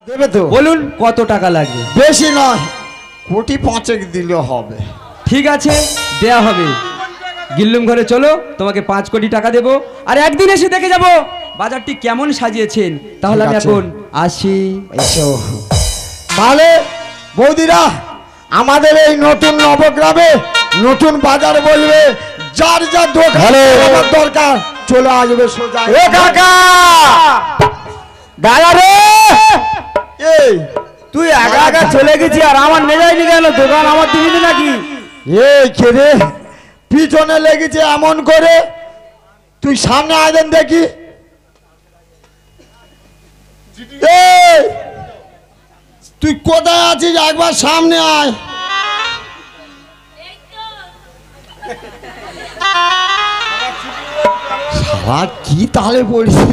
দেবে তো? বলুন কত টাকা লাগবে? বেশি নয়, কোটি পাঁচেক দিলে হবে। ঠিক আছে, দেয়া হবে। গিল্লুম ঘরে চলো, তোমাকে 5 কোটি টাকা দেবো। আর একদিন এসে দেখে যাব বাজারটি কেমন সাজিয়েছেন। তাহলে আমি এখন আসি। এসো। তাহলে বৌদিরা, আমাদের এই নতুন নবগ্রামে নতুন বাজার বলবে, যার যার দোকান দরকার চলে আসবে সোজা। ও কাকা, দাদা রে, এই তুই একা একা চলে গেছি আর আমার নিয়ে যায়নি কেন? দোকান আমার দিবি নাকি? এই খেরে পিছনে লেগেছে এমন করে, তুই সামনে আয় দেখি। এই তুই কোথায় আছিস? একবার সামনে আয়। সারা কি তাহলে পড়েছি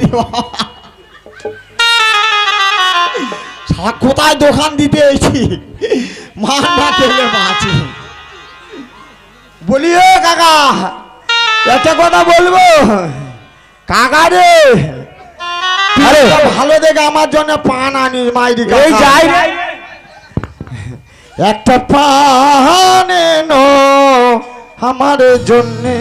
সারা, কোথায় দোকান দিতে এসেছি, মার না খেলে বাঁচি। বলি ও কাকা, একটা কথা বলবো। কাকা রে, আরে ভালো দেখে আমার জন্য পান আনিস মাইরি। এই যাই একটা পান এনো আমার জন্যে,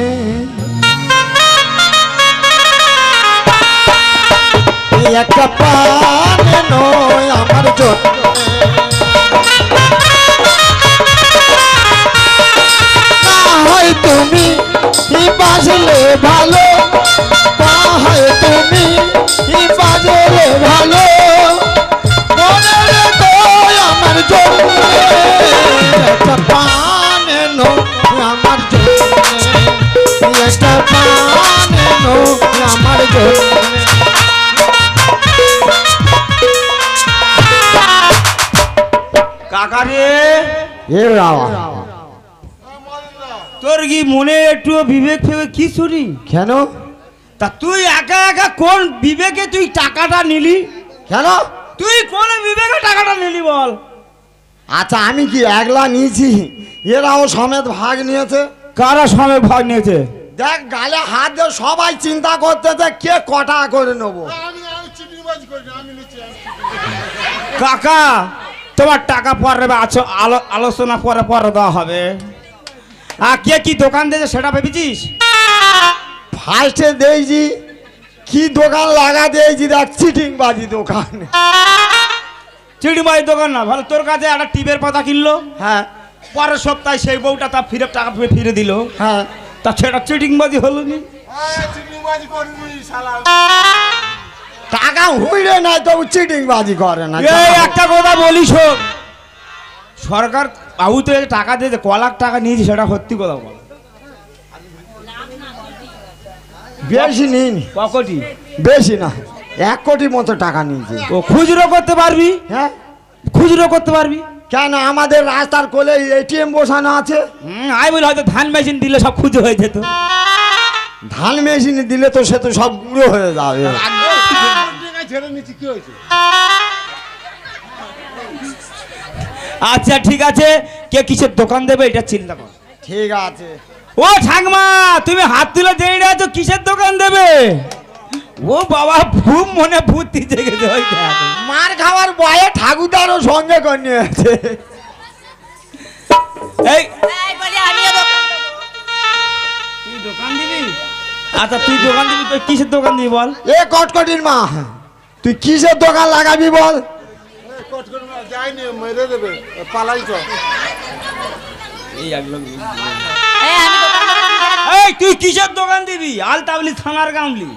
একটা পান এনো আমার জন্যে। হয় তুমি বাজলে ভালো, হয় তুমি বাজলে ভালো, মনে রেখো আমার জন্য একটা পান এনো আমার জন্য, একটা পান এনো আমার জন্য। কাকা রে, এ বাবা, তোর কি মনে একটু বিবেক ফেবে কি শুনি? কেন? তা তুই একা একা কোন বিবেকে তুই টাকাটা নিলি? কেন? তুই কোন বিবেকে টাকাটা নিলি বল? আচ্ছা, আমি কি একলা নিয়েছি? এরাও সমেত ভাগ নিয়েছে। কারা সমেত ভাগ নিয়েছে? দেখ, গালে হাত দিয়ে সবাই চিন্তা করতেছে কে কটা করে নেবো। কাকা, তোমার টাকা পরে আলোচনা পরে পরে দেওয়া হবে। আর কে কি দোকান দিয়েছে সেটা ভেবেছিস? ফার্স্টে দিয়েছি কি দোকান লাগা দিয়েছি, দেখ চিটিংবাজি দোকান। চিড়িমাই দোকান না ভালো, তোর কাছে একটা টিপের পাতা কিনলো, হ্যাঁ পরের সপ্তাহে সেই বউটা তার ফিরে টাকা ফিরে দিল, হ্যাঁ, তা সেটা চিটিংবাজি হলো নি? টাকা হুইড়ে নাই তবু চিটিংবাজি করে না। এই একটা কথা বলি শোন, সরকার বাবু তো টাকা দিয়েছে, ক লাখ টাকা নিয়েছি সেটা সত্যি কথা বল। বেশি নিন, ক কোটি? বেশি না, 1 কোটি মতো টাকা নিয়েছে। ও খুচরো করতে পারবি? হ্যাঁ, খুচরো করতে পারবি? কেন? আমাদের রাস্তার কোলে এটিএম বসানো আছে। আমি বলি হয়তো ধান মেশিন দিলে সব খুঁজে হয়ে যেত। ধান মেশিনে দিলে তো সে তো সব গুঁড়ো হয়ে যাবে। আচ্ছা ঠিক আছে, কে কিসের দোকান দেবে এটা চিন্তা কর। ঠিক আছে। ও ঠাকমা, তুমি হাত তুলে দেরি আছো, কিসের দোকান দেবে? ও বাবা, ভূম মনে ভূতি জেগেছে। ওই দেখ, মার খাওয়ার বয়ে ঠাকুরদারও সঙ্গে করে নিয়েছে। এই তুই দোকান দিবি? আচ্ছা তুই দোকান দিবি, তুই কিসের দোকান দিবি বল? এ কটকটির মা, তুই কিসের দোকান লাগাবি বল? এই তুই কিসের দোকান দিবি? আলতাবলি থানার গামলি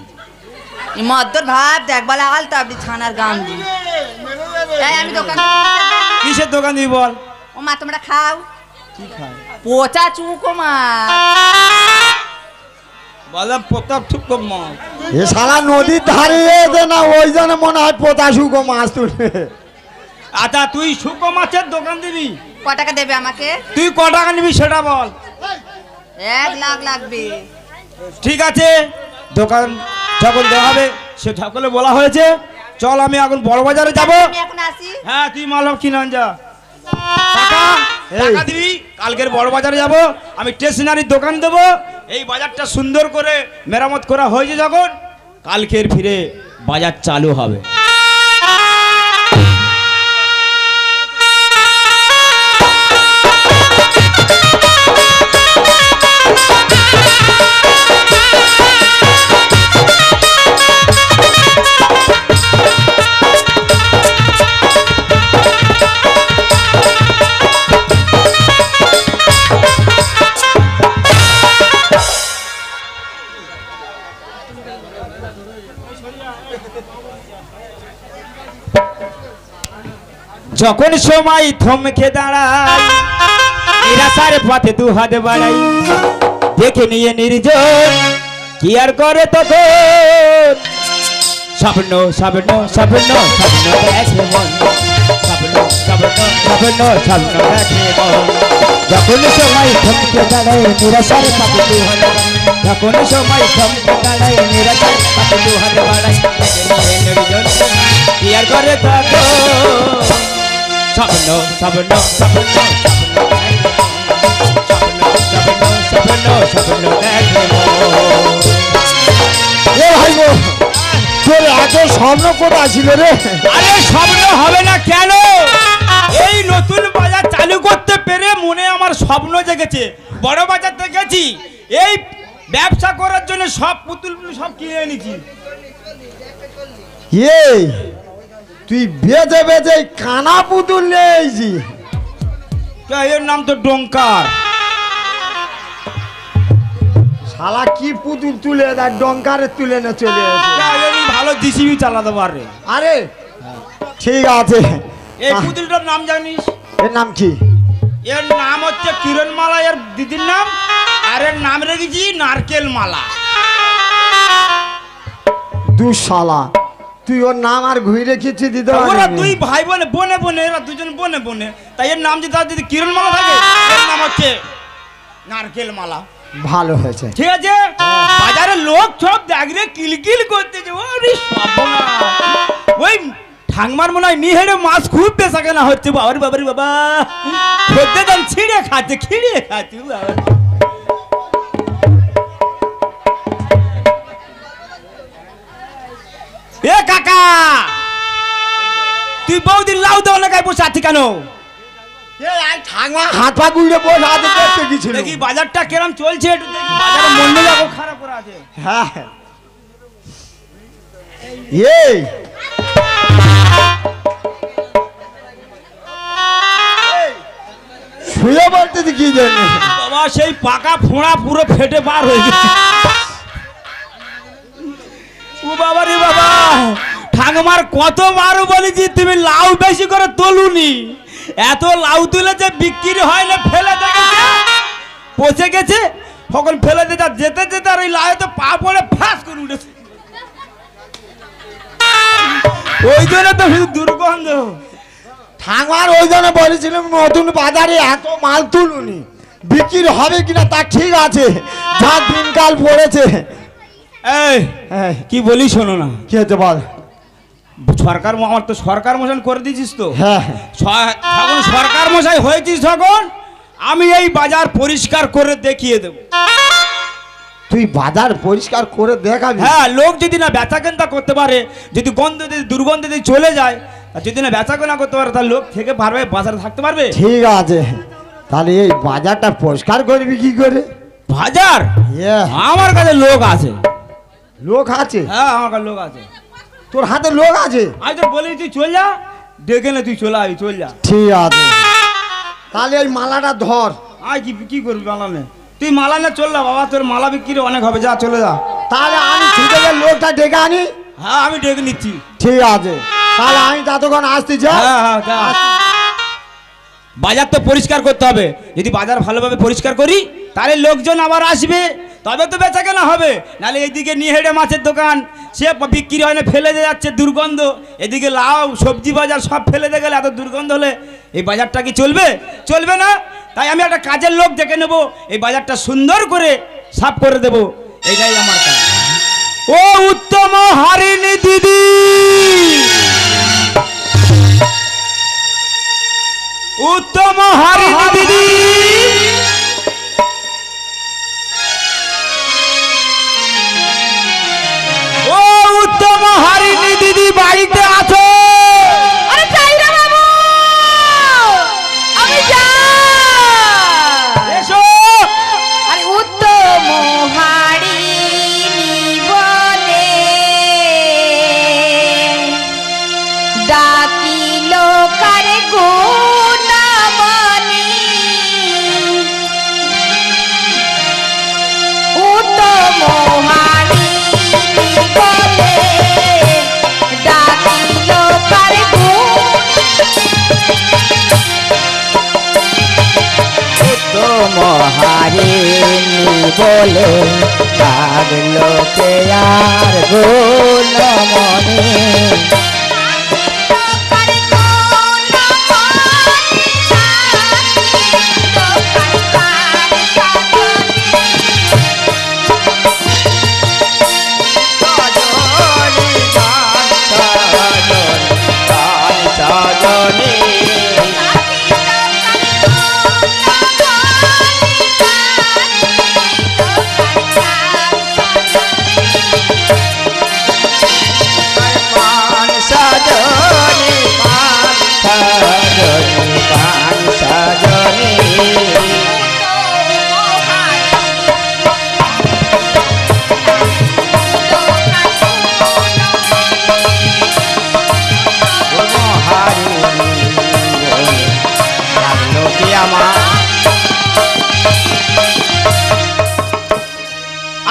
মদ্দর ভাব দেখ বলে আলতাবলি থানার গামলি। আমি দোকান কিসের দোকান দিবি বল? ও মা, তোমরা খাও কি খায়? পচা চুকো মা। বললাম প্রতাপ ঠুক মাছ। এ শালা নদীর ধারে এসে না, ওই জন্য মনে হয় পোতাশুকো মাছ তুলবে। আচ্ছা তুই শুকো মাছের দোকান দিবি? ক টাকা দেবে আমাকে? তুই ক টাকা নিবি সেটা বল। 1 লাখ লাগবে। ঠিক আছে, দোকান যখন দেওয়া হবে সে সকলে বলা হয়েছে। চল আমি এখন বড় বাজারে যাবো। আমি এখন আসি। হ্যাঁ তুই মাল কিনে আন যা। টাকা টাকা দিবি, কালকের বড় বাজারে যাব, আমি স্টেশনারির দোকান দেবো। এই বাজারটা সুন্দর করে মেরামত করা হয়েছে যখন, কালকের ফিরে বাজার চালু হবে। যখন সময় থমকে দাঁড়াই নিরাশার পথে দু হাত বাড়াই দেখে নিয়ে নির্জন কি আর করে তখন স্বপ্ন স্বপ্ন স্বপ্ন স্বপ্ন দেখে মন স্বপ্ন স্বপ্ন স্বপ্ন স্বপ্ন দেখে মন যখন সময় থমকে দাঁড়াই নিরাশার পথে দু হাত যখন সময় থমকে দাঁড়াই নিরাশার পথে দু হাত বাড়াই দেখে নিয়ে নির্জন কি আর করে তখন স্বপ্ন স্বপ্ন স্বপ্ন স্বপ্ন স্বপ্ন দেখে এ ভাই গো, তোর এত স্বপ্ন কোথা ছিল রে? আরে স্বপ্ন হবে না কেন? এই নতুন বাজার চালু করতে পেরে মনে আমার স্বপ্ন জেগেছে। বড় বাজারতে গেছি, এই ব্যবসা করার জন্য সব পুতুল সব কিনে এনেছি। এই তুই বেজে বেজে কানা পুতুল নিয়েছি। এর নাম তো ডঙ্কার। শালা কি পুতুল তুলে দেয়, ডঙ্কারে তুলে না চলে এসে। এরই ভালো জিসিবি চালাতে পারে। আরে ঠিক আছে, এই পুতুলটার নাম জানিস? এর নাম কি? এর নাম হচ্ছে কিরণমালা, এর দিদির নাম। আর এর নাম রেখেছি নারকেল মালা। দু শালা, তুই ওর নাম আর ঘুরে রেখেছি দিতে ওরা দুই ভাই বোনে বনে বনে, এরা দুজন বনে বনে, তাই এর নাম যদি তার যদি কিরণমালা থাকে, এর নাম হচ্ছে নারকেল মালা। ভালো হয়েছে। ঠিক আছে, বাজারে লোক সব দেখলে কিলকিল করতেছে। ওরে সর্বনাশ, ওই ঠাংমার মনে হয় নিহেড়ে মাছ খুব বেচা কেনা হচ্ছে। বাবারি বাবারি বাবা, খেতে দাম ছিঁড়ে খাচ্ছে, খিড়ে খাচ্ছে বাবা। এ কাকা, তুই বৌদিন লাউ দেওয়া না গায়ে বসে আছি কেন? হাত পা গুড়ে বসে হাতে দেখতে গেছিল। দেখি বাজারটা কেরম চলছে একটু দেখি। বাজারে মন্ডল খুব খারাপ করে আছে। হ্যাঁ, এই শুয়ে বলতে কি জন্য? বাবা সেই পাকা ফোঁড়া পুরো ফেটে বার হয়ে গেছে। ও বাবা রে বাবা, ঠাকুমার কতবার বলেছি তুমি লাউ বেশি করে তোলুনি। এত লাউ তুলেছে বিক্রি হয় না, ফেলে দেখেছে পচে গেছে। তখন ফেলে দিতে যেতে যেতে আর ওই লাউ তো পা পড়ে ফাঁস করে উঠেছে। ওই জন্য তো শুধু দুর্গন্ধ। ঠাকুমার ওই জন্য বলেছিলাম নতুন বাজারে এত মাল তুলুনি, বিক্রি হবে কিনা তা ঠিক আছে, যা দিনকাল পড়েছে। এই এই, কি বলি শোনো না, কি হচ্ছে বল? সরকার আমার তো সরকার মশাই করে দিয়েছিস তো। হ্যাঁ, যখন সরকার মশাই হয়েছিস তখন আমি এই বাজার পরিষ্কার করে দেখিয়ে দেব। তুই বাজার পরিষ্কার করে দেখাবি? হ্যাঁ, লোক যদি না বেচা কেনা করতে পারে, যদি গন্ধ যদি দুর্গন্ধ যদি চলে যায়, আর যদি না বেচা কেনা করতে পারে, তাহলে লোক থেকে পারবে, বাজারে থাকতে পারবে। ঠিক আছে, তাহলে এই বাজারটা পরিষ্কার করবি কি করে? বাজার Yeah, আমার কাছে লোক আছে। লোক আছে? হ্যাঁ, আমার কাছে লোক আছে। তোর হাতে লোক আছে? আমি তো বলি তুই চল যা, ডেকে না তুই চলে আয়, চল যা। ঠিক আছে, তাহলে এই মালাটা ধর। আয় কি কি করবি মালা নে? তুই মালা নে, চল না বাবা, তোর মালা বিক্রি অনেক হবে, যা চলে যা। তাহলে আমি ছুটে গিয়ে লোকটা ডেকে আনি। হ্যাঁ, আমি ডেকে নিচ্ছি। ঠিক আছে, তাহলে আমি ততক্ষণ আসতে চাই। হ্যাঁ হ্যাঁ, যা। বাজার তো পরিষ্কার করতে হবে। যদি বাজার ভালোভাবে পরিষ্কার করি, তাহলে লোকজন আবার আসবে, তবে তো বেচা কেনা হবে। নাহলে এইদিকে নিয়ে হেঁটে মাছের দোকান, সে বিক্রি হয় না, ফেলে দিয়ে যাচ্ছে দুর্গন্ধ। এদিকে লাউ সবজি বাজার সব ফেলে দিয়ে গেলে এত দুর্গন্ধ হলে এই বাজারটা কি চলবে? চলবে না। তাই আমি একটা কাজের লোক ডেকে নেবো, এই বাজারটা সুন্দর করে সাফ করে দেব, এইটাই আমার কাজ। ও উত্তম হারিণী দিদি, উত্তম হারিণী দিদি, ও উত্তম হারিণী দিদি বাড়িতে আছো? আরে চাইরা বাবু, আমি যাই। এসো। আরে উত্তম হারিণী বলে ডাকিল কারে গুণাবলী। উত্তম হারিণী বলে ডাকিল কারে গুণ বলে লাগলো কে আর গোল মনে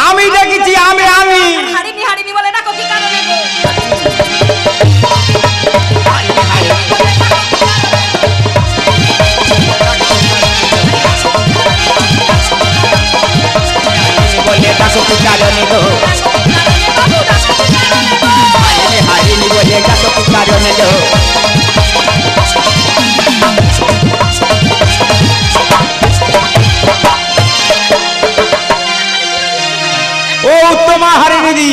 আমি দেখেছি আমি হারিনি হারিনি বলে ডাকো কি কারণে গো? বলে ডাকো কি কারণে গো হারিনি বলে ডাকো কি কারণে গো ও উত্তমা হারিনি দি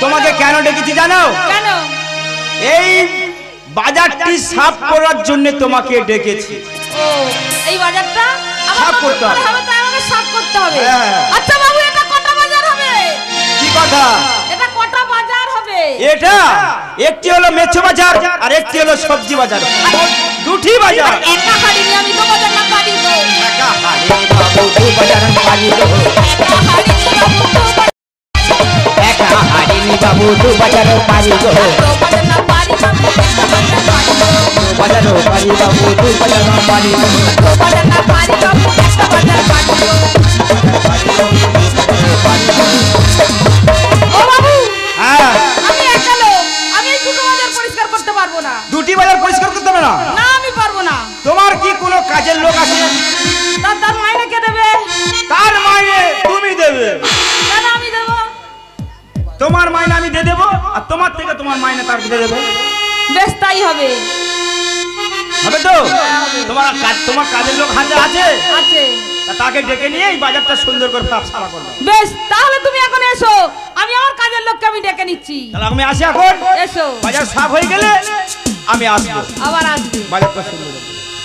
তোমাকে কেন ডেকেছি জানো? কেন? এই বাজারটি সাফ করার জন্য তোমাকে ডেকেছি। ও এই বাজারটা সাফ করতে হবে। তাই আমাকে সাফ করতে হবে। হ্যাঁ। আচ্ছা বাবু এটা কটা বাজার হবে? কি কথা? এটা কটা বাজার হবে? এটা একটি হলো মেছো বাজার আর একটি হলো সবজি বাজার, দুটি বাজার। একা হারিনি আমি তো বাজার না পারি গো। একা হারিনি বাবু দু বাজার পারি গো। একা হারিনি বাবু তো বাজার একা হারিনি বাবু দু বাজার পারি গো। তো বাজার না পারি বাবু একটা বাজার পারি গো। দু বাজার পারি বাবু দু বাজার পারি গো। তো বাজার না পারি বাবু একটা বাজার পারি গো। ও বাবু হ্যাঁ, আমি একা লোক, আমি এই দুটো বাজার পরিষ্কার করতে পারবো না। দুটি বাজার পরিষ্কার করতে হবে না? না আমি পারবো না। তোমার কি কোনো কাজের লোক আছে? তার মাইনে কে দেবে? তার মাইনে তুমি দেবে। কেন আমি দেবো? তোমার মাইনে আমি দিয়ে দেবো আর তোমার থেকে তোমার মাইনে তার দিয়ে দেবে। বেশ তাই হবে। হবে তো? তোমার কাজের লোক হাতে আছে? আছে। তা তাকে ডেকে নিয়ে এই বাজারটা সুন্দর করে সাফা করবে। বেশ তাহলে তুমি এখন এসো, আমি আমার কাজের লোককে আমি ডেকে নিচ্ছি। তাহলে আমি আসি এখন। এসো। বাজার সাফ হয়ে গেলে আমি আসবো। আবার আসবে। বাজারটা সুন্দর হবে।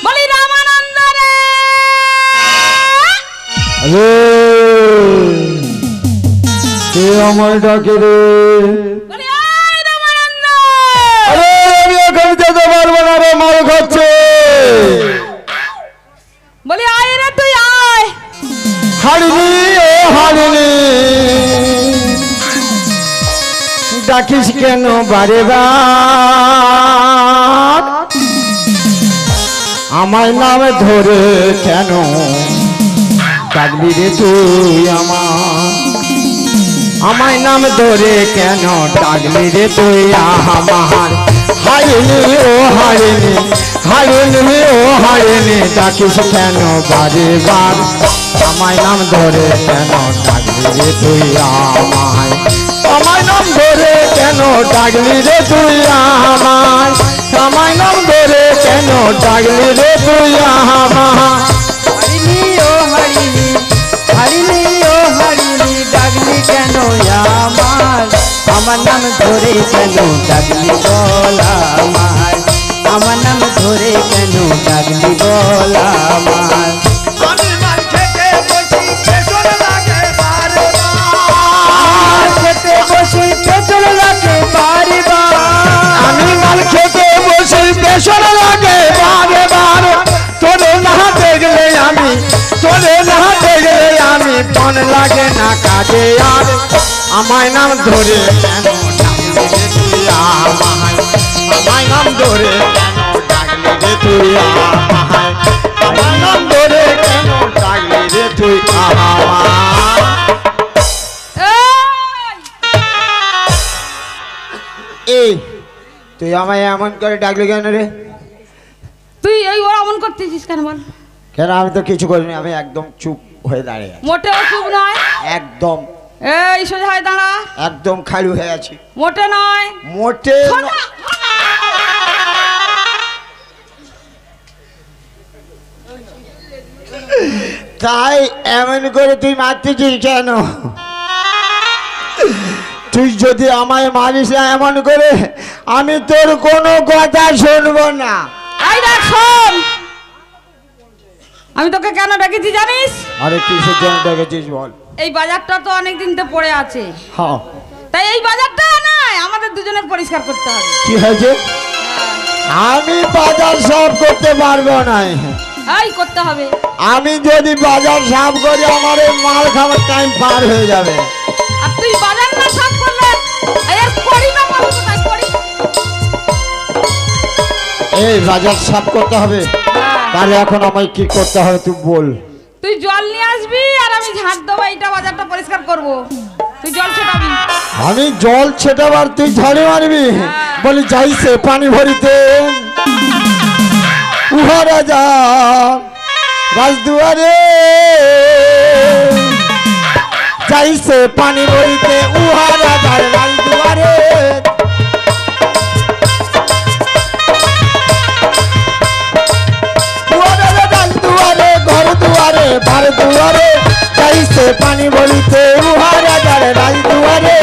বলি রামানন্দ রে। আরে কে আমার ডাকে রে? বলি আয় রামানন্দ। আরে আমি এখন যেতে পারবো না রে, মার খাচ্ছে। বলি আয় রে তুই আয়। হারিনি ও হারিনি, ডাকিস কেন বারে বার? আমার নাম ধরে কেন ডাকলি রে তুই আমার নাম ধরে কেন ডাকলি রে তুই আমার? হারিনি ও হারিনি, হারিনি ও হারিনি, ডাকিস কেন বারে বার? আমার নাম ধরে কেন ডাকলি রে তুই আমায়? আমার নাম ধরে কেন ডাকলি রে তুই আমায়? আমার নাম ধরে কেন ডাকলি রে তুই আমায়? হারিনি ও হারিনি, হারিনি ও হারিনি, ডাকলি কেন আমার? আমার নাম ধরে কেন ডাকলি বল আমার? আমার নাম ধরে কেন ডাকলি বল আমার? আমি মার খেতে বসি পেছন লাগে বারে বার, খেতে বসি পেছন লাগে বারে বার, আমি মাল খেতে বসে পেছন লাগে বারে বার। তোরে না দেখলে আমি, তোরে না দেখলে আমি মন লাগে না কাজে আর। আমায় নাম ধরে কেন ডাকলি রে তুই আমায়? আমায় নাম ধরে কেন ডাকলি রে তুই আমায়? আমার নাম ধরে কেন ডাকলি রে তুই আমায়? এই এই তুই আমায় এমন করে ডাকলি কেন রে? তুই এই ওরা অমন করতেছিস কেন বল? কেন আমি তো কিছু করিনি, আমি একদম চুপ। হয়ে দাঁড়িয়ে আছে। মোটেও চুপ নয়। একদম এই সোজা হয়ে দাঁড়া। একদম খালি হয়ে আছি। মোটে নয়। মোটে সোজা। তাই এমন করে তুই মারতেছিস কেন? তুই যদি আমায় মারিস না এমন করে, আমি তোর কোনো কথা শুনবো না। এই দেখ শোন, আমি তোকে কেন ডেকেছি জানিস? আরে কিসের জন্য ডেকেছিস বল। এই বাজারটা তো অনেক দিন তো পড়ে আছে, হ্যাঁ তাই এই বাজারটা নয় আমাদের দুজনের পরিষ্কার করতে হবে। কি হয়েছে? আমি বাজার সাফ করতে পারবো না। এই করতে হবে। আমি যদি বাজার সাফ করি আমার এই মাল খাওয়ার টাইম পার হয়ে যাবে। আর তুই বাজার না সাফ করলে এর করি না বলবো কোথায় করি? এই বাজার সাফ করতে হবে, তাহলে এখন আমায় কি করতে হবে তুই বল। তুই জল নিয়ে আসবি আর আমি ঝাঁট দেবো, এইটা বাজারটা পরিষ্কার করব। তুই জল ছেটাবি। আমি জল ছেটাবার তুই ঝাড়ে মারবি? বলি যাইছে পানি ভরিতে উহা রাজা রাজদুয়ারে, যাইছে পানি ভরিতে উহা রাজার রাজদুয়ারে। রাজদুয়ারে ঘর দুয়ারে বার দুয়ারে, যাইছে পানি ভরিতে উহা রাজার রাজদুয়ারে।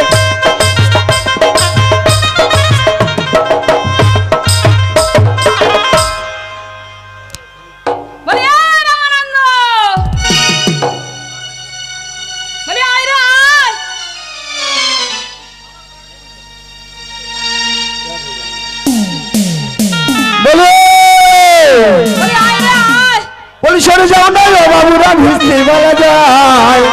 বলি আয় রামানন্দ, বলি আয় রে আয়। বলো বলি আয় রে আয়। বলি সরে যাও না ও বাবুরা ভিজতে বলা যায়,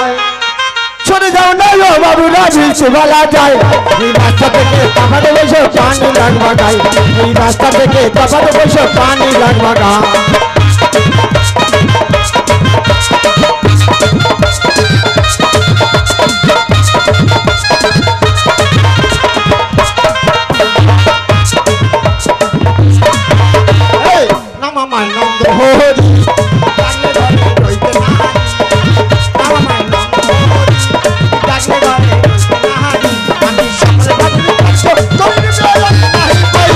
সরে যাও না ও বাবুরা ভিজতে বলা যায়। এই রাস্তা থেকে তাপাতে বসে পানি লাগবা গায়, এই রাস্তা থেকে তাপাতে বসে পানি লাগবা গায়। নামামায় নন্দ হরি ডাকলে ঘরে রইতে নাহারি, নামামায় নন্দ হরি ডাকলে ঘরে রইতে নাহারি। আমি সকল বাবুর কাছ করি বিয়ালামি নাহি পাই,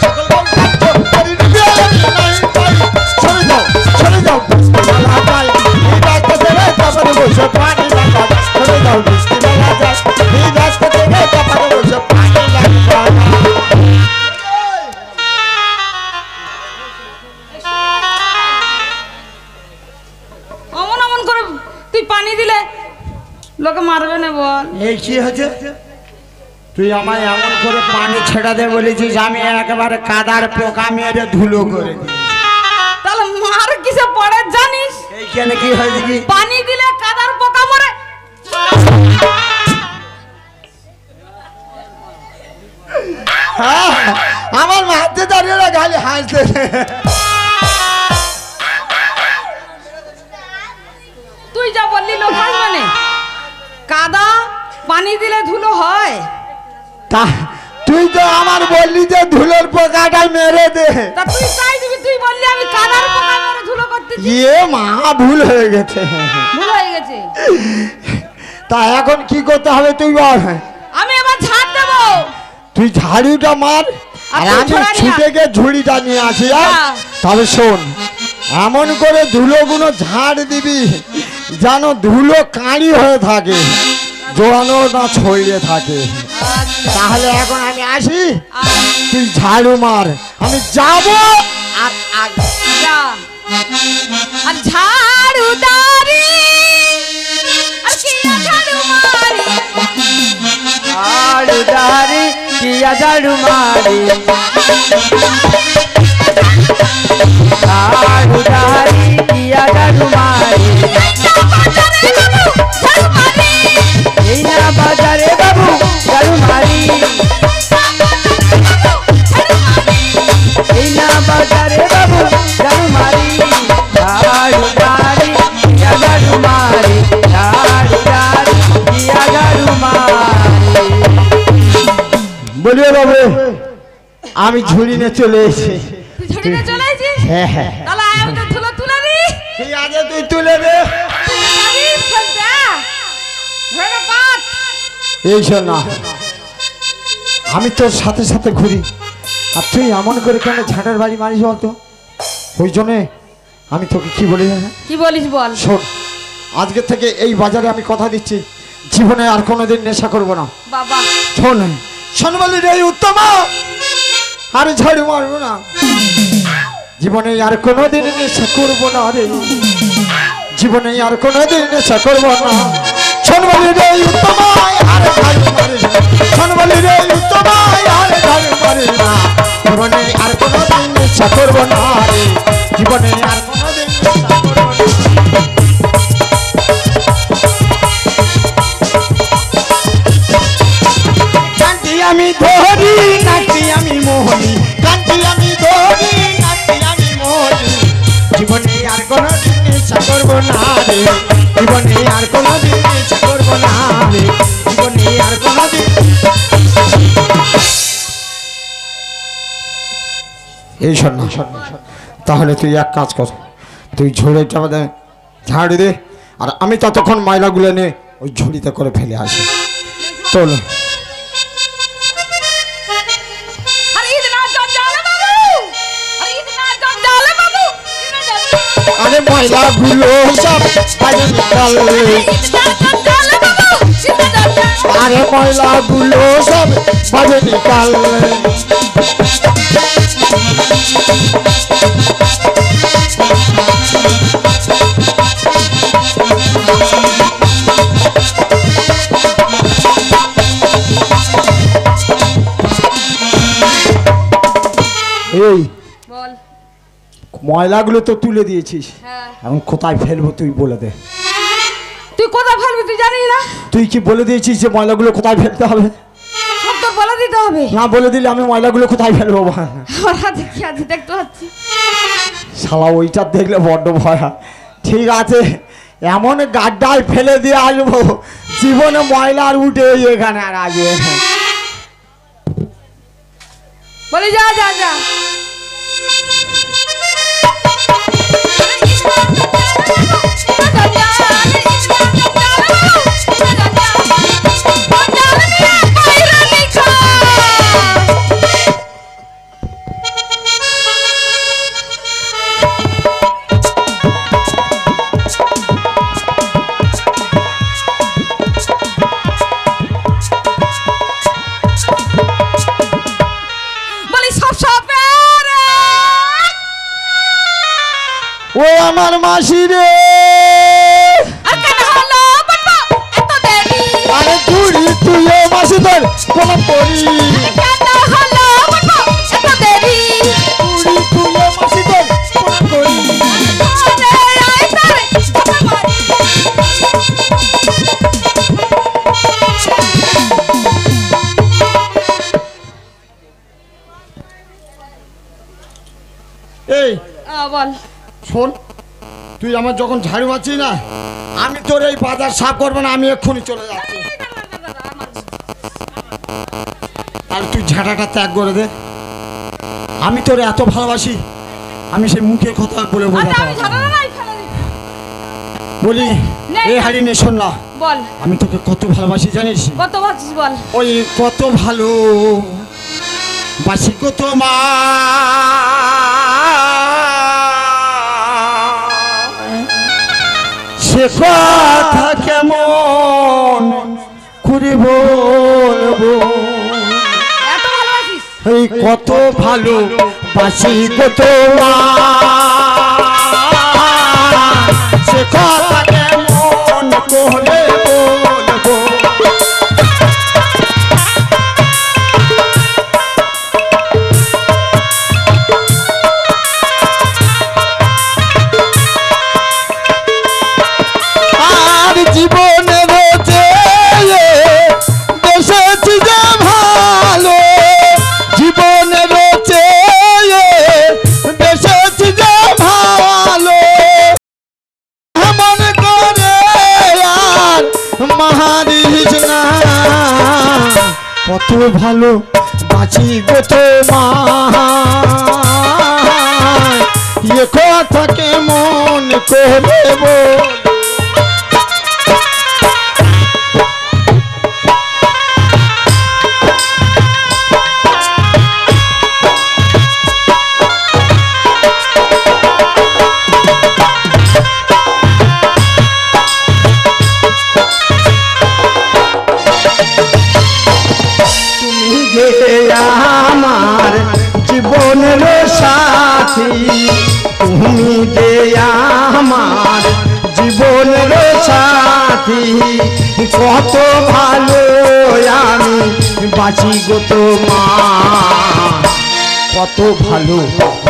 সকল বাবুর কাছ করি বিয়ালামি নাহি পাই। সরে যাও বৃষ্টি বেলা যায়, এই রাস্তা থেকে তারপরে বসে পানি লাগবা যায়। সরে যাও বৃষ্টি বেলা যায়, এই রাস্তা থেকে তারপরে বসে পানি লাগবা যায়। অমন অমন করে তুই পানি দিলে লোকে মারবে না বল। এই কি হচ্ছে? তুই আমায় এমন করে পানি ছেড়া দে বলেছিস, আমি একেবারে কাদার পোকা মেরে ধুলো করে দিই। তাহলে মার কিসে পড়ে জানিস? এইখানে কি হয়েছে কি? পানি দিলে কাদার পোকা মরে। হ্যাঁ, আমার মাঝে দাঁড়িয়ে গালি হাসতে। তুই যা বললি লোক হাসবে না। কাদা পানি দিলে ধুলো হয়। তা তুই তো আমার বললি যে ধুলোর পোকাটা মেরে দে। তা তুই চাই দিবি, তুই বললি আমি কাদার পোকা মরে ধুলো করতেছি। ইয়ে মা, ভুল হয়ে গেছে। ভুল হয়ে গেছে। তা এখন কি করতে হবে তুই বল। আমি এবার ঝাড় দেবো। তুই ঝাড়ুটা মার আর তুই আমি ঝোড়া নিয়ে ছুটে গিয়ে ঝুড়িটা নিয়ে আসি। হ্যাঁ। তবে শোন, এমন করে ধুলোগুলো ঝাড় দিবি যেন ধুলো কাঁড়ি হয়ে থাকে, জোড়ানো না ছড়িয়ে থাকে। তাহলে এখন আমি আসি, তুই ঝাড়ু মার, আমি যাব। আর যা। আর ঝাড়ু দাঁড়ি আর কি ঝাড়ু মারি, ঝাড়ু দাঁড়ি কিয়া ঝাড়ু মারি, ঝাড়ু দাঁড়ি কিয়া ঝাড়ু মারি। এই না বাজারে বাবু ঝাড়ু মারি, এই না বাজারে বাবু ঝাড়ু মারি। ঝাড়ু দাঁড়ি কিয়া ঝাড়ু মারি, ঝাড়ু দাঁড়ি কিয়া ঝাড়ু মারি। বলিও বাবু, আমি ঝুড়ি নিয়ে চলে এসেছি। তুই ঝুড়ি নিয়ে চলে এসেছিস? হ্যাঁ হ্যাঁ, তাহলে আয় আমি তো ধুলো তুলে দিই। ঠিক আছে তুই তুলে দে। তুলে যাবি? এই শোন না, আমি তোর সাথে সাথে ঘুরি আর তুই এমন করে কেন ঝাঁটার বাড়ি মারিস বলতো? ওই জন্যে আমি তোকে কি বলি না, কি বলিস বল। শোন, আজকে থেকে এই বাজারে আমি কথা দিচ্ছি জীবনে আর কোনোদিন নেশা করব না। বাবা শোন, শোন বলি রে উত্তমা, আর ঝাড়ু মারবো না, জীবনে আর কোনোদিন নেশা করব না রে, জীবনে আর কোনোদিন নেশা করব না। শোন বলি রে উত্তমা, আর ঝাড়ু মারিস না, শোন বলি রে উত্তমা, আর ঝাড়ু মারিস না, জীবনে আর কোনোদিন নেশা করব না রে, জীবনে আর কোনোদিন নেশা করব না। কান্তি আমি ধরি নাকি আমি মোহনী, কান্তি আমি ধরি নাকি আমি মোহনী, জীবনে আর কোনোদিন নেশা করব না রে, জীবনে আর কোনোদিন নেশা করব না রে, জীবনে আর কোনোদিন। এই শোন না, তাহলে তুই এক কাজ কর, তুই ঝুড়িটা ঝাড়ি দে আর আমি ততক্ষণ ময়লাগুলো নিয়ে ওই ঝুড়িতে করে ফেলে আসি। চল। আরে ময়লাগুলো সব বাইরে নিকাল, আরে ময়লাগুলো সব বাইরে নিকাল, এই বল। ময়লাগুলো তো তুলে দিয়েছিস, হ্যাঁ এখন কোথায় ফেলবো তুই বলে দে। তুই কোথায় ফেলবি তুই জানিস না? তুই কি বলে দিয়েছিস যে ময়লাগুলো কোথায় ফেলতে হবে? সব তোর বলে দিতে হবে। না বলে দিলে আমি ময়লাগুলো কোথায় ফেলবো? আমার হাতে কি আছে দেখতে পাচ্ছি। শালা ওইটা দেখলে বড্ড ভয় হয়। ঠিক আছে, এমন গাড্ডায় ফেলে দিয়ে আসবো জীবনে ময়লা আর উঠে এখানে আর আসবে। বলি যা যা যা। ও আমার মাসি রে, আরে তুই তুইও মাসি তোর কোন করি, তুইও মাসি তোর কোন করি। এই বল। শোন, তুই আমার যখন ঝাড়ু মারছিস না, আমি তোর এই বাজার সাফ করবো না, আমি এক্ষুনি চলে যাচ্ছি। আর তুই ঝাঁটাটা ত্যাগ করে দে, আমি তোর এত ভালোবাসি, আমি সেই মুখে কথা বলে বোঝাতে পারবো না। বলি এই হাড়ি নে, শোন না, বল। আমি তোকে কত ভালোবাসি জানিস? কত ভাবছিস বল। ওই কত ভালো বাসি কত মা, সে কথা কেমন করে বলবো, এত ভালোবাসিস? এই কত ভালো বাসি কত মা, সে কথা কেমন করে বলবো। আর জীবনে রয়েছে বেসেছি যে ভালো, জীবনে রয়েছে বেসেছি যে ভালো, এমন করে আর মারিস না, কত ভালো বাঁচি গো তোমার, এ কথা কেমন করে বল। সাথী তুমি যে আমার জীবনের সাথী কত ভালো আমি বাঁচি গো তোমার কত ভালো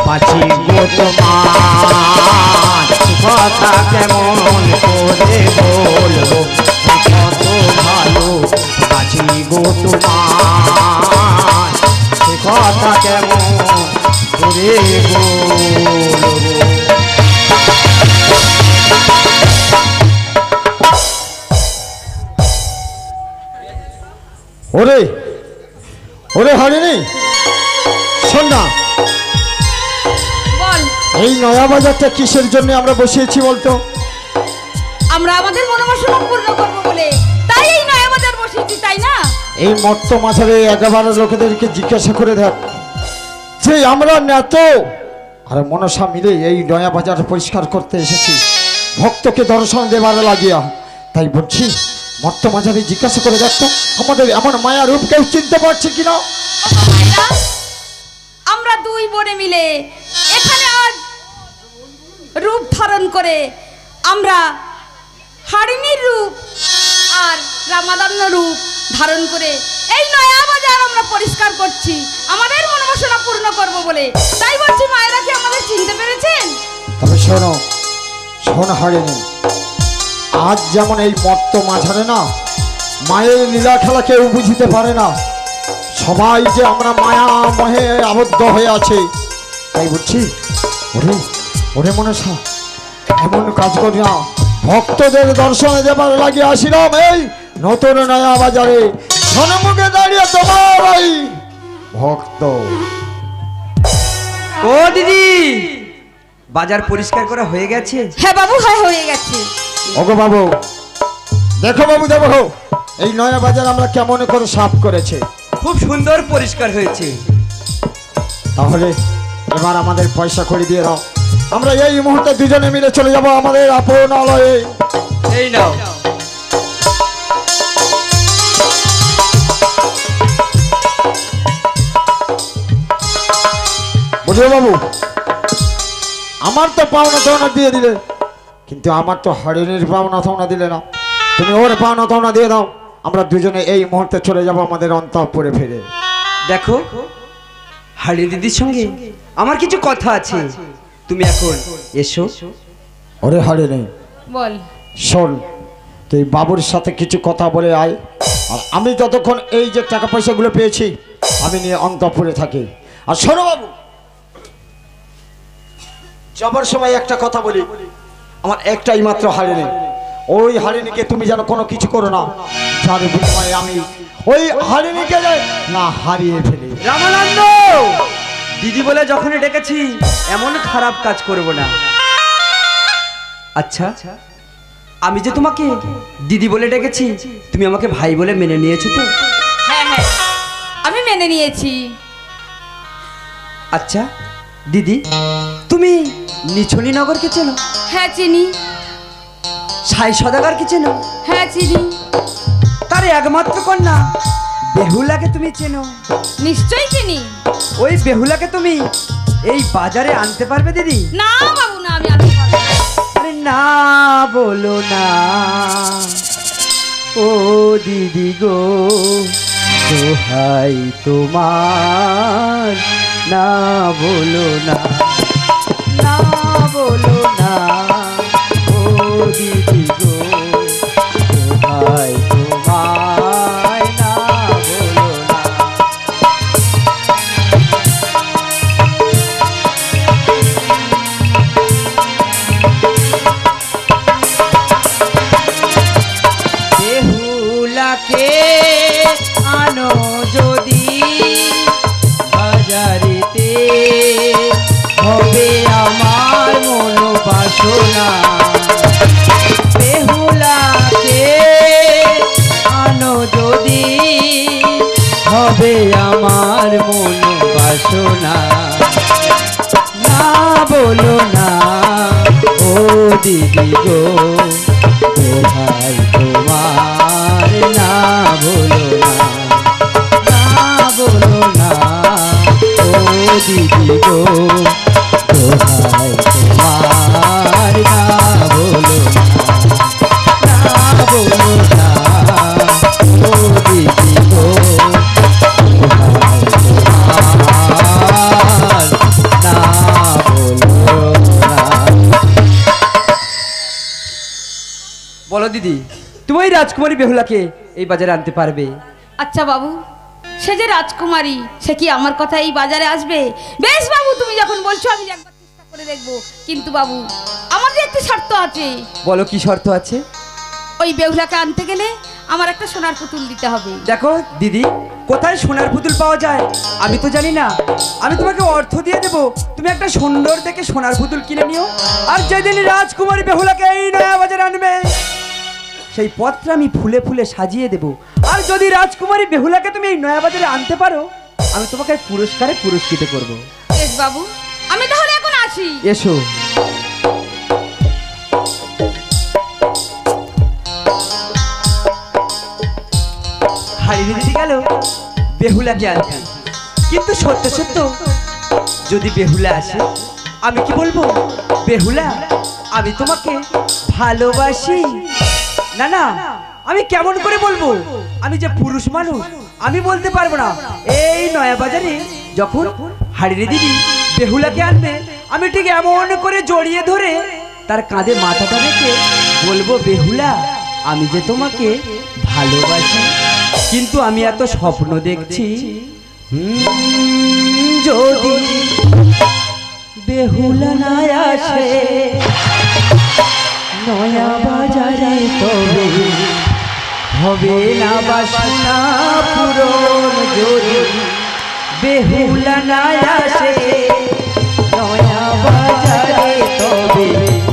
বাঁচি গো তোমার কথা কেমন করে বলবো কত ভালো বাঁচি গো তোমার কথা কেমন করে বলবো। ওরে ওরে হরিণী শোন না, বল। এই নয়া বাজারটা কিসের জন্য আমরা বসিয়েছি বলতো? আমরা আমাদের মনোবাসনা পূর্ণ করবো বলে তাই এই নয়া বাজার বসিয়েছি, তাই না? এই মত্ত মাঝারে একেবারে লোকেদেরকে জিজ্ঞাসা করে দেখ যে আমরা নেত আর মনসা মিলে এই নয়া বাজার পরিষ্কার করতে এসেছি ভক্তকে দর্শন দেবার লাগিয়া। তাই বলছি মত্ত মাঝারে জিজ্ঞাসা করে দেখতো আমাদের এমন মায়া রূপ কেউ চিনতে পারছে কিনা। মায়েরা, আমরা দুই বোনে মিলে এখানে আজ রূপ ধারণ করে আমরা হারিণীর রূপ আর রামাদান্য রূপ ধারণ করে এই নয়া বাজার আমরা পরিষ্কার করছি আমাদের মনোবাসনা পূর্ণ করব বলে। তাই বলছি মায়েরা কি আমাদের চিনতে পেরেছেন? তবে শোনো শোন হরিণী, আজ যেমন এই মত্ত মাঝারে না মায়ের লীলা খেলা কেউ বুঝিতে পারে না, সবাই যে আমরা মায়া মহে আবদ্ধ হয়ে আছে। তাই বলছি ওরে ওরে মনসা এমন কাজ করি না, ভক্তদের দর্শনে দেবার লাগিয়ে আসিলাম এই নতুন নয়া বাজারে সন্মুখে দাঁড়িয়ে তোমার ওই ভক্ত। ও দিদি, বাজার পরিষ্কার করা হয়ে গেছে? হ্যাঁ বাবু, হ্যাঁ হয়ে গেছে। ওগো বাবু দেখো, বাবু দেখো এই নয়া বাজার আমরা কেমন করে সাফ করেছে। খুব সুন্দর পরিষ্কার হয়েছে। তাহলে এবার আমাদের পয়সা করে দিয়ে দাও, আমরা এই মুহূর্তে দুজনে মিলে চলে যাব আমাদের আপন আলয়ে। এই নাও। বুঝলো বাবু, আমার তো পাওনা থাওনা দিয়ে দিলে, কিন্তু আমার তো হরিণীর পাওনা থাওনা দিলে না। তুমি ওর পাওনা থাওনা দিয়ে দাও, আমরা দুজনে এই মুহূর্তে চলে যাব আমাদের অন্তঃপুরে ফিরে। দেখো, হাড়ি দিদির সঙ্গে আমার কিছু কথা আছে, তুমি এখন এসো। ওরে হরিণী বল। শোন, তুই বাবুর সাথে কিছু কথা বলে আয়, আর আমি যতক্ষণ এই যে টাকা পয়সাগুলো পেয়েছি আমি নিয়ে অন্তঃপুরে থাকি। আর শোনো বাবু, যাবার সময় একটা কথা বলি, আমার একটাই মাত্র হারিনি, ওই হারিনিকে তুমি যেন কোনো কিছু করো না, যার বিনিময়ে আমি ওই হারিনিকে না হারিয়ে ফেলি। রামানন্দ, দিদি বলে যখনই ডেকেছি এমন খারাপ কাজ করব না। আচ্ছা, আমি যে তোমাকে দিদি বলে ডেকেছি, তুমি আমাকে ভাই বলে মেনে নিয়েছো তো? হ্যাঁ হ্যাঁ, আমি মেনে নিয়েছি। আচ্ছা দিদি, তুমি নিছনি নগরকে চেনো? হ্যাঁ চিনি। সাই সদাগরকে চেনো? হ্যাঁ চিনি। তার একমাত্র কন্যা বেহুলাকে তুমি চেনো? নিশ্চয়ই চিনি। ওই বেহুলাকে তুমি এই বাজারে আনতে পারবে দিদি? না বাবু না, আমি আনতে পারবো না। আরে না বলো না ও দিদি গো, দোহাই তোমার, না বলো না, না বলো না ও দিদি গো, দোহাই তোমার, না বলো না। বেহুলাকে আনো যদি বাজারেতে, হবে আমার মনোবাসনা। বেহুলাকে আনো যদি, হবে আমার মনোবাসনা। না বলো না ও দিদি গো, দোহাই তোমার, না বলো না, না বলো না ও দিদি গো, দিদি, তুমি ওই রাজকুমারী বেহুলাকে এই বাজারে আনতে পারবে? আচ্ছা বাবু, সে যে রাজকুমারী, সে কি আমার কথা এই বাজারে আসবে? বেশ বাবু, তুমি যখন বলছো আমি একবার চেষ্টা করে দেখবো। কিন্তু বাবু, আমাদের একটি শর্ত আছে। বলো কি শর্ত আছে? ওই বেহুলাকে আনতে গেলে আমার একটা সোনার পুতুল দিতে হবে। দেখো দিদি, কোথায় সোনার পুতুল পাওয়া যায় আমি তো জানি না। আমি তোমাকে অর্থ দিয়ে দেবো, তুমি একটা সুন্দর দেখে সোনার পুতুল কিনে নিও। আর যেদিন রাজকুমারী বেহুলাকে এই নয়া বাজারে আনবে, সেই পথটা আমি ফুলে ফুলে সাজিয়ে দেব। আর যদি রাজকুমারী বেহুলাকে তুমি এই নয়া বাজারে আনতে পারো, আমি তোমাকে পুরস্কারে পুরস্কৃত করব। বেশ বাবু, আমি তাহলে এখন আসি। এসো। হারিয়ে দিতে গেল বেহুলাকে আনতে, কিন্তু সত্য সত্য যদি বেহুলা আসে, আমি কি বলবো? বেহুলা, আমি তোমাকে ভালোবাসি। না না, আমি কেমন করে বলবো? আমি যে পুরুষ মানুষ, আমি বলতে পারবো না। এই নয়া বাজারে যখন হারিয়ে দিদি বেহুলাকে আনবে, আমি ঠিক এমন করে জড়িয়ে ধরে তার কাঁধে মাথাটা রেখে বলবো, বেহুলা, আমি যে তোমাকে ভালোবাসি। কিন্তু আমি এত স্বপ্ন দেখছি, যদি বেহুলা না আসে নয়া বাজারে, তবে হবে না বাসনা পূরণ। যদি বেহুলা না আসে নয়া বাজারে, তবে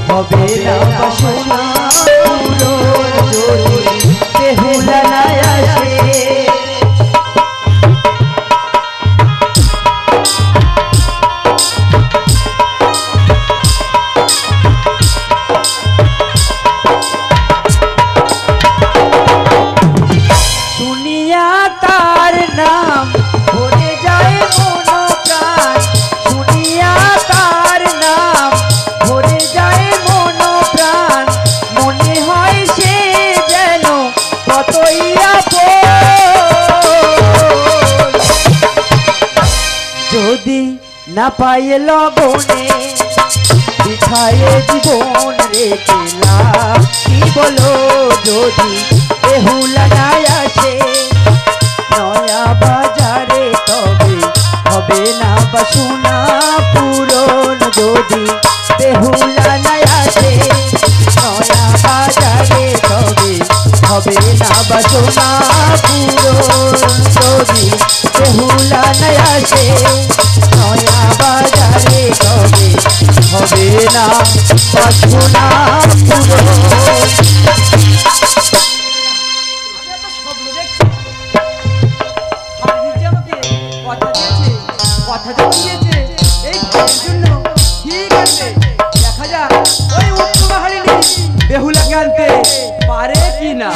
হবে না বাসনা পূরণ। যদি বেহুলা না আসে। শুনিয়া তার নাম ভরে যায় মন প্রাণ, শুনিয়া তার নাম ভরে যায় মন প্রাণ। মনে হয় সে যেন কতই আপন। যদি না পাই লগনে বিছায়ে জীবন রেখেলাম, কি বলো? যদি বেহুলা না আসে নয়া বাজারে, তবে হবে না বাসনা পূরণ। যদি বেহুলা না আসে নয়া বাজারে, তবে হবে না বাসনা পূরণ। যদি বেহুলা না আসে নয়া বাজারে, তবে হবে না বাসনা পূরণ। কথা দিয়েছে এই ভাইয়ের জন্য, ঠিক আছে, দেখা যাক ওই উত্তম হারিনি বেহুলাকে আনতে পারে কি না।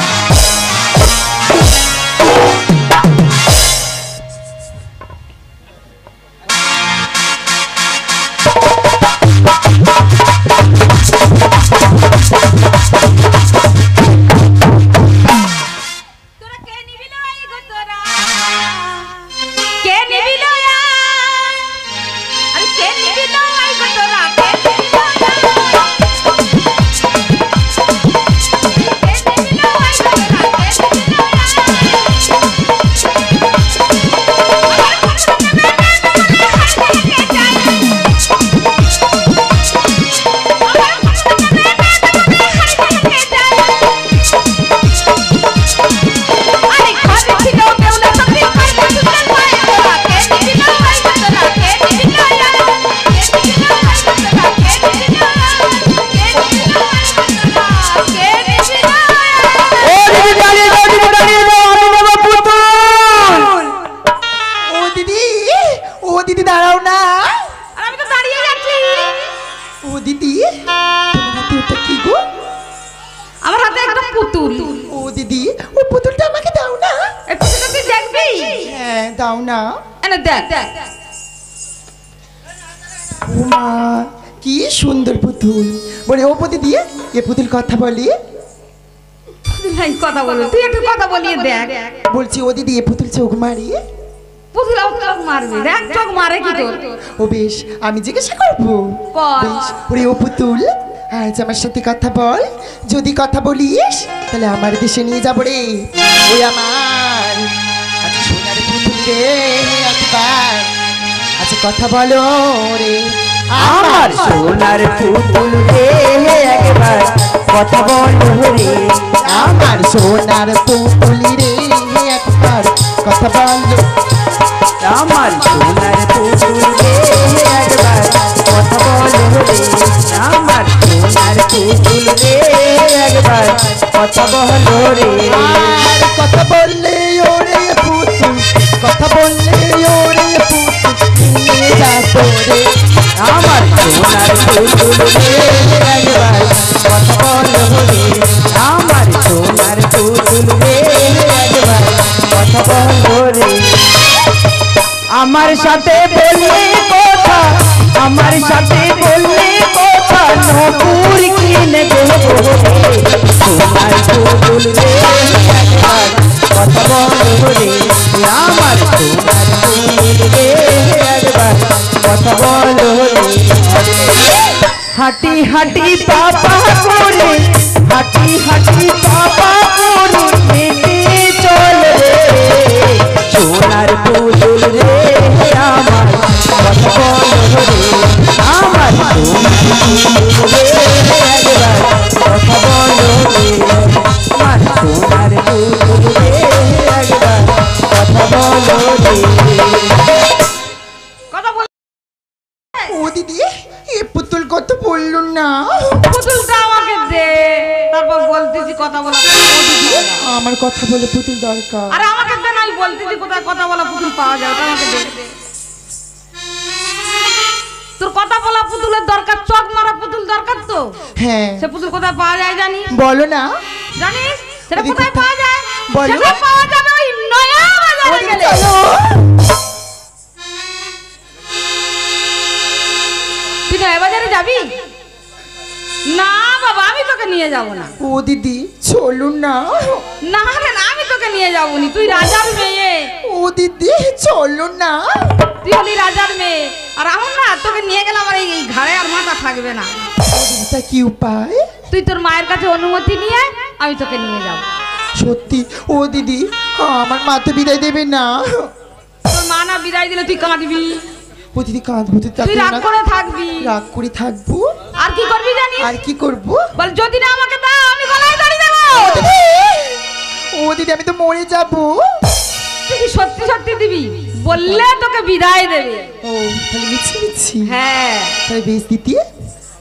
তোরা কে নিবি লই গো তোরা? কে নিবি লই? আরে কে নিবি লই গো তোরা? কে নিবি লই? কে নিবি লই গো তোরা? কে নিবি লই? দিদি দাঁড়াও না। আর আমি তো দাঁড়িয়ে যাচ্ছি। ও দিদি, তোমার হাতে ওটা কি গো? আমার হাতে একটা পুতুল। ও দিদি, ও পুতুলটা আমাকে দাও না। এই পুতুলটা তুই দেখবি? হ্যাঁ, দাও না। এনে দেখ দেখ। ও মা, কি সুন্দর পুতুল। বলে ও দিদি, এ পুতুল কথা বলি? পুতুল নাই কথা বলে, তুই একটু কথা বলিয়ে দেখ। বলছি ও দিদি, এ পুতুল চোখ মারি? পুতুল চোখ মারবে, দেখ চোখ মারে কি তোর। ও বেশ, আমি জিজ্ঞাসা করবো। কর। বেশ, ওরে ও পুতুল, আজ আমার সাথে কথা বল, যদি কথা বলিস তাহলে আমার দেশে নিয়ে যাবো রে। ওই আমার আচ্ছা সোনার পুতুল রে একবার, আচ্ছা কথা বলো রে আমার সোনার পুতুল রে একবার কথা বলো রে। আমার সোনার পুতুল রে একবার কথা বলো। আমার সোনার পুতুল রে একবার কথা বলো রে। আমার সোনার পুতুল রে একবার কথা বলো রে। আর কথা বললে ওরে পুতুল, কথা বললে ওরে পুতুল নিয়ে যা তোরে। আমার সোনার পুতুল রে একবার কথা বলো রে। আমার সোনার পুতুল রে একবার কথা বলো রে। আমার সাথে বললে কথা, আমার সাথে বললে কথা, নপুর কিনে দেবো রে। সোনার পুতুল রে একবার কথা বলো রে। আমার সোনার পুতুল রে একবার কথা বলো রে। হাঁটি হাঁটি পাপা করে, হাঁটি হাঁটি পাপা করে হেঁটে চল রে। সোনার পুতুল রে আমার কথা বলো রে। আমার সোনার পুতুল রে একবার কথা বলো রে। আমার সোনার পুতুল রে একবার কথা বলো রে। কথা বল। ও দিদি এ পুতুল কত বললো না। পুতুলটা আমাকে দে, তারপর বলতেছি কথা বলা। আমার কথা বলে পুতুল দরকার। আরে আমাকে দে, নাই বলতেছি কোথায় কথা বলা পুতুল পাওয়া যায়, ওটা আমাকে দে। তোর কথা বলা পুতুলের দরকার, চক মারা পুতুল দরকার তো। হ্যাঁ সে পুতুল কোথায় পাওয়া যায় জানিস? বলো না। জানিস সেটা দিদি, কোথায় কোথায়? পাওয়া যায়? বলো। সেটা পাওয়া যাবে ওই নয়া ও বাজারে দিদি, গেলে। চলো। তুই নয়া বাজারে যাবি? না বাবা, আমি তোকে নিয়ে যাব না। ও দিদি চলো না। না রে না, আমি তোকে নিয়ে যাবো নি। তুই রাজার মেয়ে, ও দিদি চলো না। তুই হলি রাজার মেয়ে। আর আমার না তোকে নিয়ে গেলে আমার এই ঘাড়ে আর মাথা থাকবে না। ও দিদি, তা কি উপায়? তুই তোর মায়ের কাছে অনুমতি নিয়ে আমি তোকে নিয়ে যাব। সত্যি ও দিদি আমার মা তো বিদায় দেবে না। তোর মা না বিদায় দিলে তুই কাঁদবি, ও দিদি কাঁদবো তো, তুই রাগ করে থাকবি। রাগ করে থাকবো। আর কি করবি জানিস? আর কি করবো? বল যদি না আমাকে দাও আমি গলায় দড়ি দেবো। ও দিদি আমি তো মরে যাবো। তুই কি সত্যি সত্যি দিবি? বললে তোকে বিদায় দেবে। ও তাহলে মিছি মিছি। হ্যাঁ তাহলে বেশ দিদি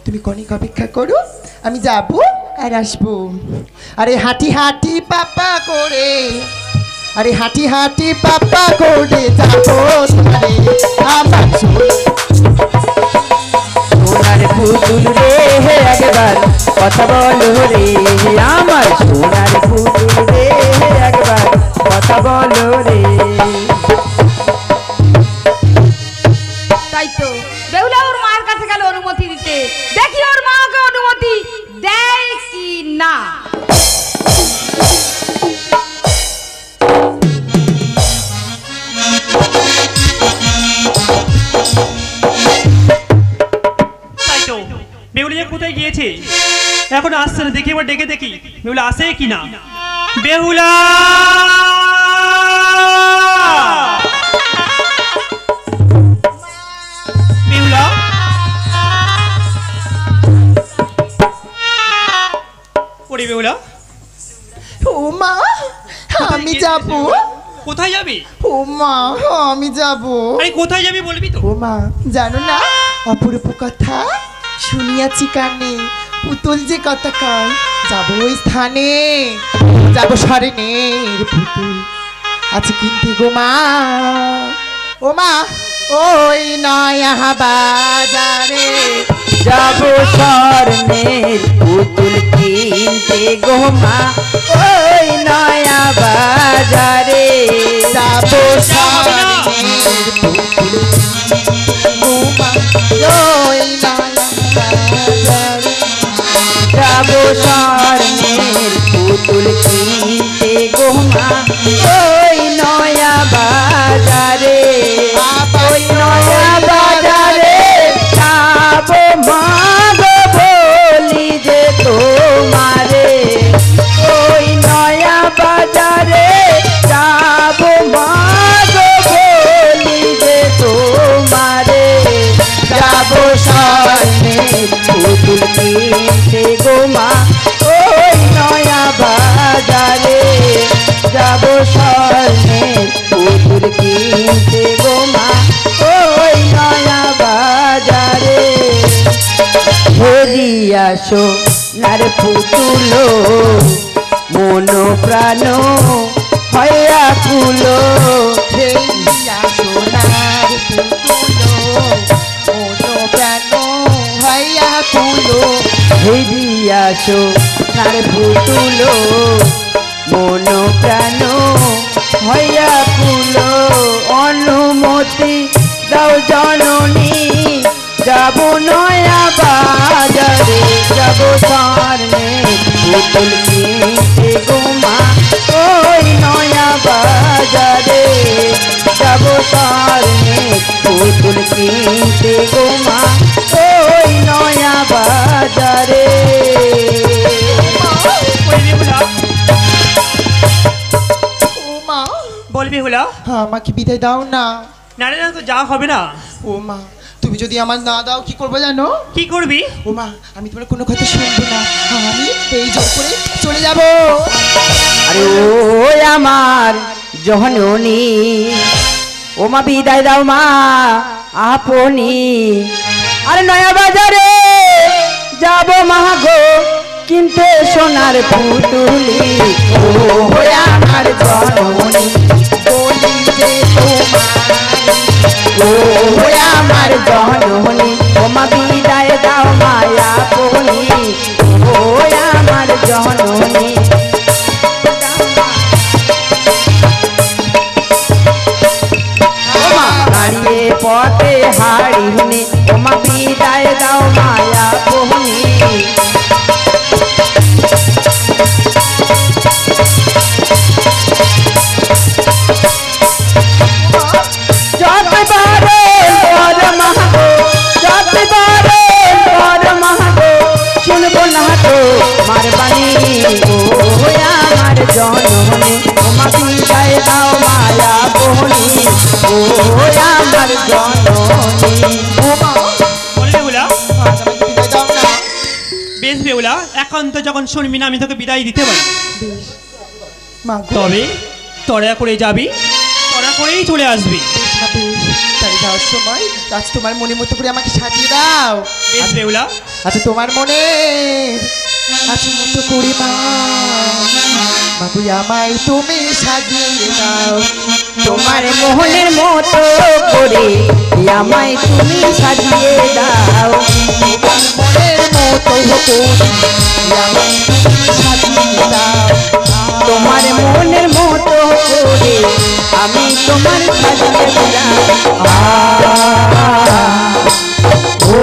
তুমি কনিক অপেক্ষা করো, আমি যাবো আর আসবো। আরে হাঁটি হাঁটি পাপা করে, আরে হাঁটি হাঁটি পাপা করে যাবো তোমারে আমার সোনার পুতুল রে একবার কথা বলো রে। আমার সোনার পুতুল রে একবার কথা বলো রে। তাই তো বেহুলা ওর মায়ের কাছে গেল অনুমতি দিতে, দেখি ওর মা ওকে অনুমতি দেয় কি না। তাই তো বেহুলা কোথায় গিয়েছে? এখন আসছে না, দেখি এবার ডেকে দেখি বেহুলা আসে কি না। বেহুলা বেহুলা ওরে বেহুলা ও মা আমি যাবো। কোথায় যাবি? ও মা আমি যাবো। আরে কোথায় যাবি বলবি তো। ও মা জানো না অপরূপ কথা শুনিয়াছি কানে, পুতুল যে কথা কয় যাবো ওই স্থানে, যাবো শরণের পুতুল আছে কিনতে গো মা। ও মা ওই নয়া বাজারে যাবো স্বর্ণের পুতুল কিনতে গো মা, ওই নয়া বাজারে। যাবো শরণের পুতুল গো মা, ওই নয়া বাজারে। যাবো স্বর্ণের পুতুল কিনতে গো মা, ওই নয়া বাজারে। ওই নয়া বাজারে যাবো মা গো বলি গো মা ওই নয়া বাজারে যাব স্বর্ণের পুতুল কিনতে গো মা ওই নয়া বাজারে হেরিয়া সোনার পুতুল মন প্রাণ হইয়া কুলো হেইয়া সোনার পুতুল মনো প্রাণ হইয়া কুলো হেরিয়া সোনার পুতুল মন প্রাণ হইয়া কুলো অনুমতি দাও জননী যাব নয়া বাজারে যাব স্বর্ণে পুতুল কিনতে গো মা ওই নয়া বাজারে যাব স্বর্ণে পুতুল কিনতে গো মা ওই নয়া বাজারে ওই বেহুলা, ও মা বল বেহুলা, আমাকে বিদায় দাও না। না না তো যা হবে না। ও মা তুমি যদি আমার না দাও কি করবো জানো? কি করবি? ও মা আমি তোমার কোনো কথা শুনবো না, আমি এই জোর করে চলে যাব। আরে ও আমার জননী ও মা বিদায় দাও মা আপনি আরে নয়া বাজারে যাব মা গো কিনতে সোনার পুতুলি ও আমার জননী বলি যে ও আমার জননী ও মা বিদায় দাও মায়া আপনি ও আমার জননী দাঁড়িয়ে পথে হারিনি ওমা বিদায় দাও মায়া বহনি যতবারে পর মাহাগো যতবারে পর মাহাগো শুনবো না তো মারবানি ও আমার জননী ওমা বিদায় দাও মায়া বহনি ও আমার জননী বল বেহুলা, আমাকে বিদায় দাও না। বেশ বেহুলা, একান্ত যখন শুনবি না আমি তোকে বিদায় দিতে পারি, বেশ মা গো, তবে তড়া করে যাবি, তড়া করেই চলে আসবি। বেশ মা বেশ, তাহলে যাওয়ার সময় আজ তোমার মনের মতো করে আমাকে সাজিয়ে দাও। বেশ বেহুলা, আচ্ছা তোমার মনে আছে মতো করে মা মাগো আমায় তুমি সাজিয়ে দাও। তোমার মোহনের মতো করে আমায় তুমি সাজিয়ে দাও তোমার মনের মতো করে আমায় তুমি সাজিয়ে দাও। তোমার মনের মতো করে আমি তোমার সাজিয়ে দিলাম ও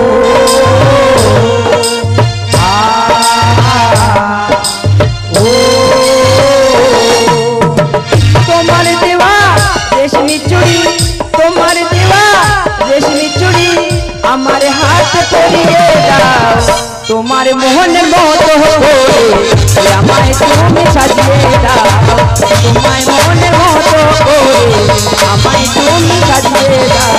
ও তোমার দেওয়া রেশমি চুড়ি তোমার দেওয়া রেশমি চুড়ি আমার হাত পরিয়ে দাও তোমার মোহনের মতো করে আমায় তুমি সাজিয়ে দাও তোমায় মোহনের মতো করে আমায় তুমি সাজিয়ে দাও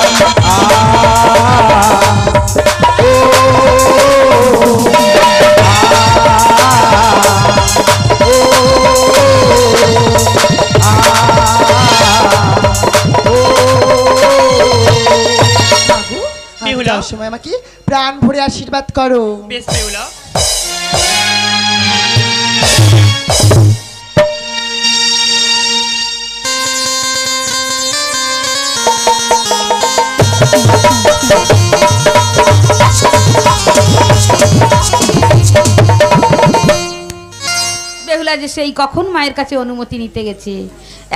বেহুলা। যাওয়ার সময় আমাকে প্রাণ ভরে আশীর্বাদ করো। বেশ বেহুলা। বেহুলা যে সেই কখন মায়ের কাছে অনুমতি নিতে গেছে,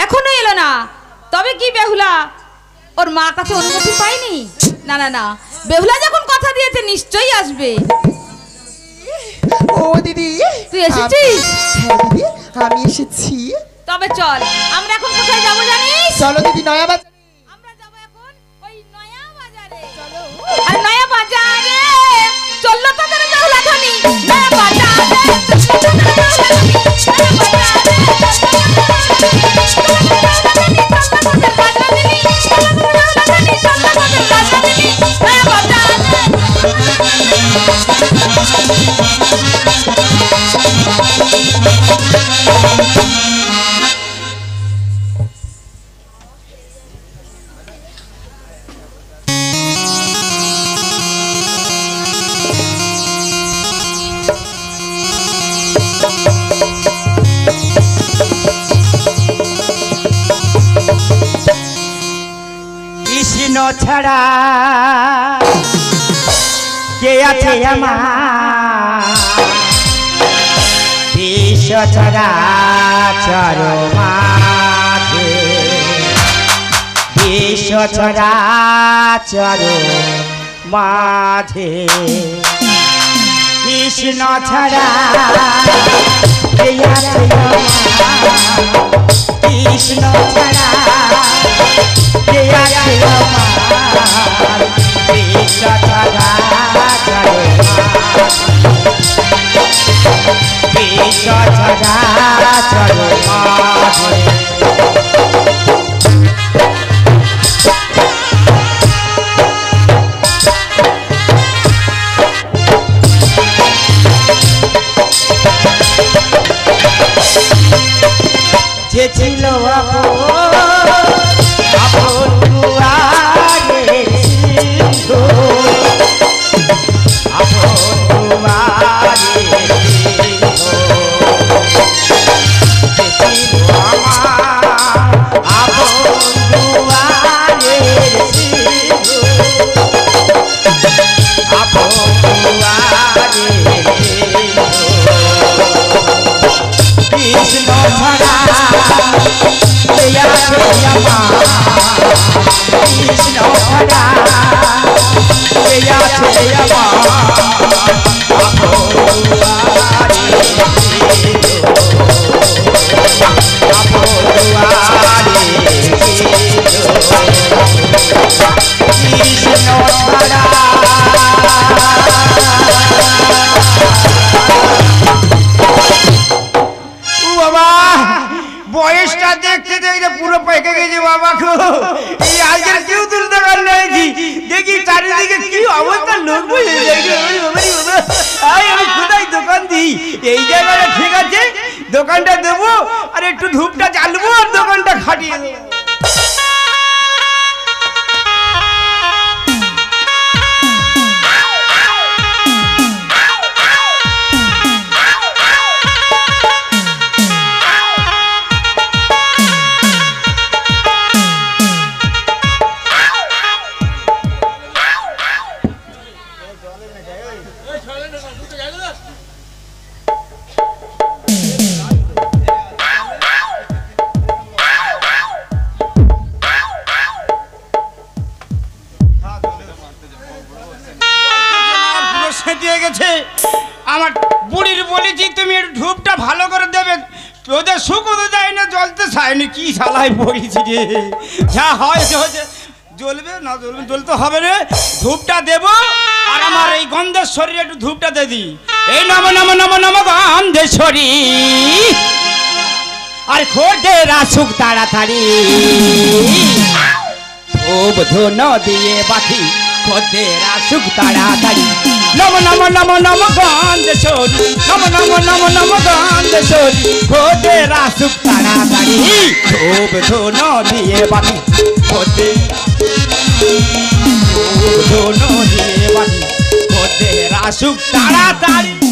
এখনো এলো না। তবে কি বেহুলা ওর মা কাছে অনুমতি পায়নি? না না না, বেহুলা যখন কথা দিয়েছে নিশ্চয়ই আসবে। ও দিদি, তুই এসেছিস? হ্যাঁ দিদি আমি এসেছি। তবে চল, আমরা এখন কোথায় যাবো জানিস? চলো দিদি নয়া বাজারে। আমরা যাবো এখন ওই নয়া বাজারে। চলো। আর নয়া বাজারে চললো তাদের বেহুলা ধ্বনি। নয়া বাজারে ছাড়া কে আছে আমার বিশ্ব ছাড়া চরো মাঝে বিশ্ব ছাড়া চরো মাঝে কৃষ্ণ ছাড়া কে আছে আমার কৃষ্ণ ছাড়া কে আছে আমার বিশ্ব ছাড়া চরো বিশ্ব ছাড়া চরো মাঝে যে ছিল আপন দুয়ারে সিন্ধু আপন দুয়ারে সিন্ধু যে ছিল আমার আপন দুয়ারে সিন্ধু আপন দুয়ারে সিন্ধু কৃষ্ণ ছাড়া কে আছে আমার কৃষ্ণ ছাড়া কে আছে আমার আপন দুয়ারে কৃষ্ণ ছাড়া বয়সটা দেখতে দেখতে পুরো পেকে গেছে বাবা গো এই আজকের কেউ তুলতে পারলে দেখি চারিদিকে কি অবস্থা লোক বলে আমি কোথায় দোকান দিই এই জায়গাটা ঠিক আছে দোকানটা দেবো আর একটু ধূপটা জ্বালবো আর দোকানটা খাটিয়ে দেবো আমার বুড়ির বলেছি তুমি একটু ধূপটা ভালো করে দেবে ওদের শুকোতে যায় না জ্বলতে চায়নি কি শালায় পড়েছি রে যা হয় হয়েছে জ্বলবে না জ্বলবে জ্বলতে হবে রে ধূপটা দেব আর আমার এই গন্ধেশ্বরী একটু ধূপটা দিয়ে দিই এই নম নম নম নম গন্ধেশ্বরী আর খোঁজের আসুক তাড়াতাড়ি ধূপ ধুন দিয়ে বাতি খোঁজের আসুক তাড়াতাড়ি নম নম নম নম গন্ধেশ্বরী নম নম নম নম গন্ধেশ্বরী খোঁজের আসুক তাড়াতাড়ি ধূপ ধুন দিয়ে বাতি খোঁজের ধুন দিয়ে বাতি খোঁজের আসুক তাড়াতাড়ি